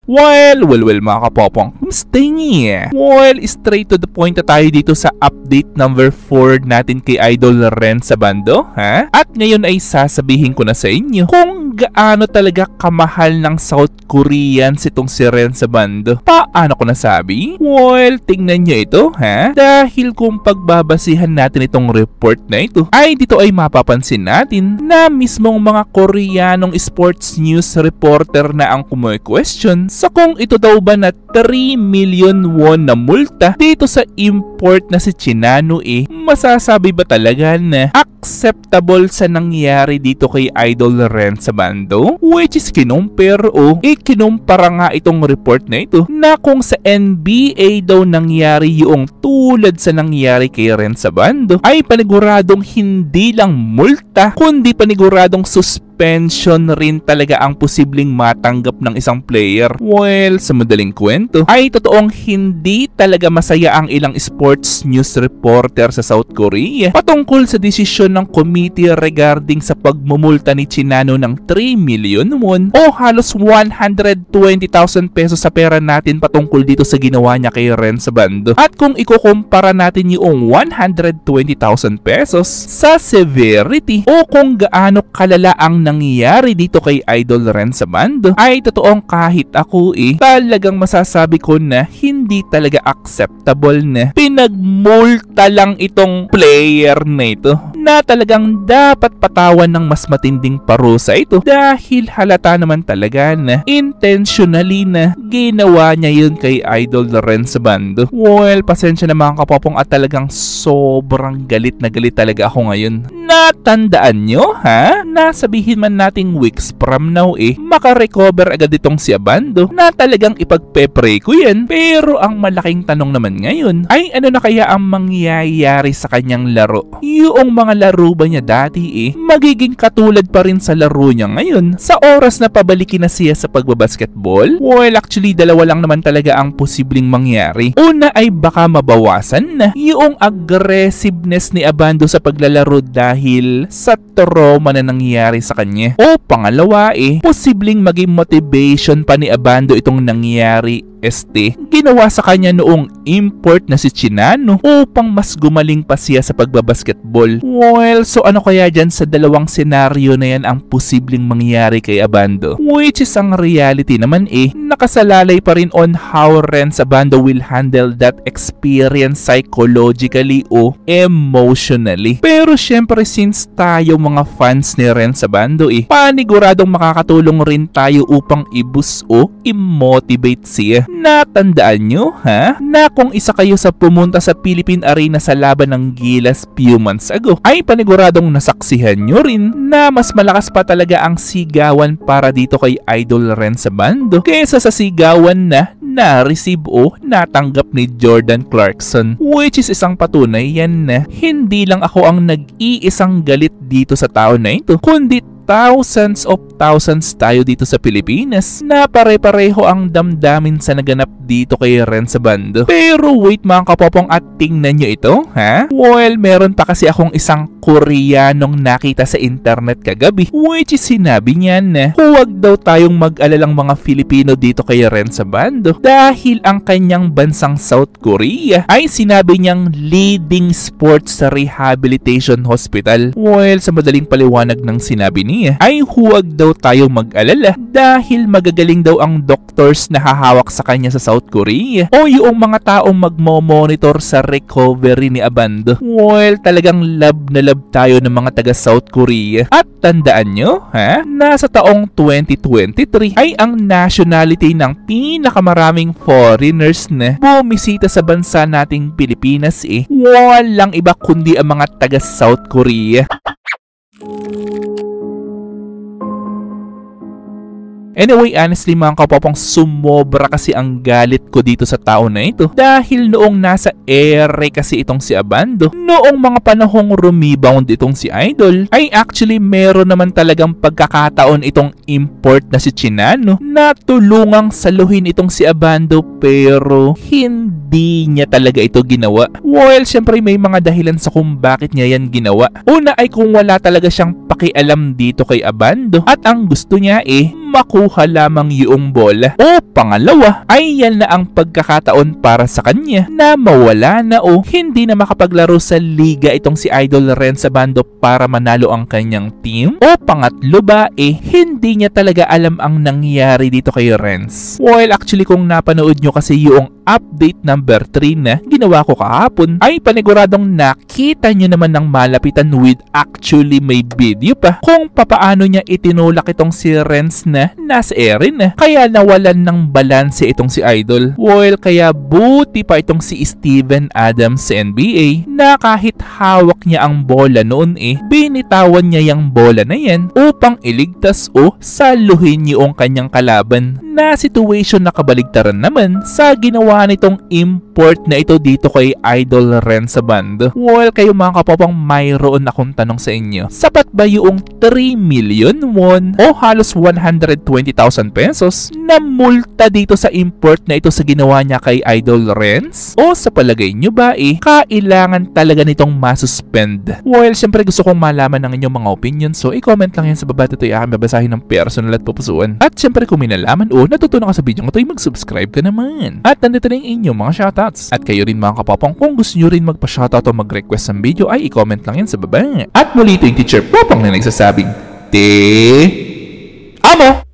Well, mga kapopong, kumusta niya? Well, straight to the point na tayo dito sa update number 4 natin kay Idol Ren Sabando, ha? At ngayon ay sasabihin ko na sa inyo kung gaano talaga kamahal ng South Koreans itong si Ren Sabando. Paano ko nasabi? Well, tingnan nyo ito, ha? Dahil kung pagbabasihan natin itong report na ito, ay dito ay mapapansin natin na mismong mga Koreanong sports news reporter na ang kumu-question sa kung ito daw ba na 3 million won na multa dito sa import na si Chinano masasabi ba talaga na acceptable sa nangyari dito kay Idol Ren Sabando? Which is kinumpara nga itong report na ito na kung sa NBA daw nangyari yung tulad sa nangyari kay Ren Sabando ay paniguradong hindi lang multa kundi paniguradong suspension rin talaga ang posibleng matanggap ng isang player. Well, sa madaling kwento, ay totoong hindi talaga masaya ang ilang sports news reporter sa South Korea patungkol sa desisyon ng committee regarding sa pagmumulta ni Chinano ng 3 million won o halos 120,000 pesos sa pera natin patungkol dito sa ginawa niya kay Ren Sabando. At kung ikukumpara natin yung 120,000 pesos sa severity o kung gaano kalala ang nangyayari dito kay Idol Ren Sabando, ay totoong kahit ako talagang masasabi ko na hindi talaga acceptable na pinagmulta lang itong player na ito na talagang dapat patawan ng mas matinding parusa ito dahil halata naman talaga na intentionally na ginawa niya yun kay Idol Ren Sabando. Well, pasensya na mga kapopong at talagang sobrang galit na galit talaga ako ngayon. Natandaan nyo, ha? Nasabihin man nating weeks from now makarecover agad itong si Abando na talagang ipagpe-pray ko yan. Pero ang malaking tanong naman ngayon ay ano na kaya ang mangyayari sa kanyang laro? Yung mga laro ba niya dati magiging katulad pa rin sa laro niya ngayon sa oras na pabalikin na siya sa pagbabasketball? Well, actually dalawa lang naman talaga ang posibleng mangyari. Una ay baka mabawasan na yung aggressiveness ni Abando sa paglalaro dahil sa trauma na nangyari sa kanya. O pangalawa posibleng maging motivation pa ni Abando itong nangyari ginawa sa kanya noong import na si Chinano upang mas gumaling pa siya sa pagbabasketball. Well, so ano kaya dyan sa dalawang senaryo na yan ang posibleng mangyari kay Abando? Which is ang reality naman nakasalalay pa rin on how Ren Sabando will handle that experience psychologically o emotionally. Pero syempre since tayo mga fans ni Ren Sabando paniguradong makakatulong rin tayo upang i-boost o i-motivate siya. Natandaan nyo, ha? Na kung isa kayo sa pumunta sa Philippine Arena sa laban ng Gilas few months ago, ay paniguradong nasaksihan nyo rin na mas malakas pa talaga ang sigawan para dito kay Idol Ren Sabando kaysa sa sigawan na na-receive o natanggap ni Jordan Clarkson. Which is isang patunay yan na hindi lang ako ang nag-iisang galit dito sa tao na ito, kundi thousands of thousands tayo dito sa Pilipinas na pare-pareho ang damdamin sa naganap dito kay Ren Sabando. Pero wait mga kapopong at tingnan nyo ito, ha? Well, meron pa kasi akong isang Koreanong nakita sa internet kagabi which is sinabi niya na huwag daw tayong mag-alalang mga Filipino dito kay Ren Sabando dahil ang kanyang bansang South Korea ay sinabi niyang leading sports rehabilitation hospital. Well, sa madaling paliwanag ng sinabi niya ay huwag daw tayong mag-alala dahil magagaling daw ang doctors na hahawak sa kanya sa South Korea o yung mga taong magmo-monitor sa recovery ni Abando. Well, talagang love na love tayo ng mga taga South Korea. At tandaan nyo, ha? Na sa taong 2023 ay ang nationality ng pinakamaraming foreigners na bumisita sa bansa nating Pilipinas walang iba kundi ang mga taga South Korea. Anyway, honestly mga kapopong, sumobra kasi ang galit ko dito sa tao na ito dahil noong nasa ere kasi itong si Abando, noong mga panahong rumebound itong si Idol, ay actually meron naman talagang pagkakataon itong import na si Chinano na tulungang saluhin itong si Abando pero hindi niya talaga ito ginawa. Well, syempre may mga dahilan sa kung bakit niya yan ginawa. Una ay kung wala talaga siyang pakialam dito kay Abando at ang gusto niya makuha lamang yung bola. O pangalawa ay yan na ang pagkakataon para sa kanya na mawala na o hindi na makapaglaro sa liga itong si Idol Renz Abando para manalo ang kanyang team. O pangatlo ba hindi niya talaga alam ang nangyari dito kay Renz. Well, actually kung napanood nyo kasi yung update number 3 na ginawa ko kahapon ay paniguradong nakita nyo naman ng malapitan with actually may video pa kung papaano niya itinulak itong si Renz na nasa ere na kaya nawalan ng balanse itong si Idol. Well, kaya buti pa itong si Steven Adams sa NBA na kahit hawak niya ang bola noon binitawan niya yung bola na yan upang iligtas o saluhin yung kanyang kalaban na situation na kabaligtaran naman sa ginawa nitong import na ito dito kay Idol Renz Abando. Well, kayo mga kapapang mayroon akong tanong sa inyo. Sapat ba yung 3 million won o halos 120,000 pesos na multa dito sa import na ito sa ginawa niya kay Idol Renz? O sa palagay nyo ba kailangan talaga nitong masuspend? Well, syempre gusto kong malaman ng inyong mga opinion, so i-comment lang yan sa baba. Ito aking babasahin ng personal at pupusuan. At syempre kung may nalaman o natutunan ka sa video ito, mag-subscribe ka naman. At nandito na yung inyong mga shoutouts. At kayo rin mga kapapang, kung gusto nyo rin magpa-shoutout o mag-request ng video ay i-comment lang yan sa baba. At muli ito yung Teacher Popong na nagsasabing, Te Amo!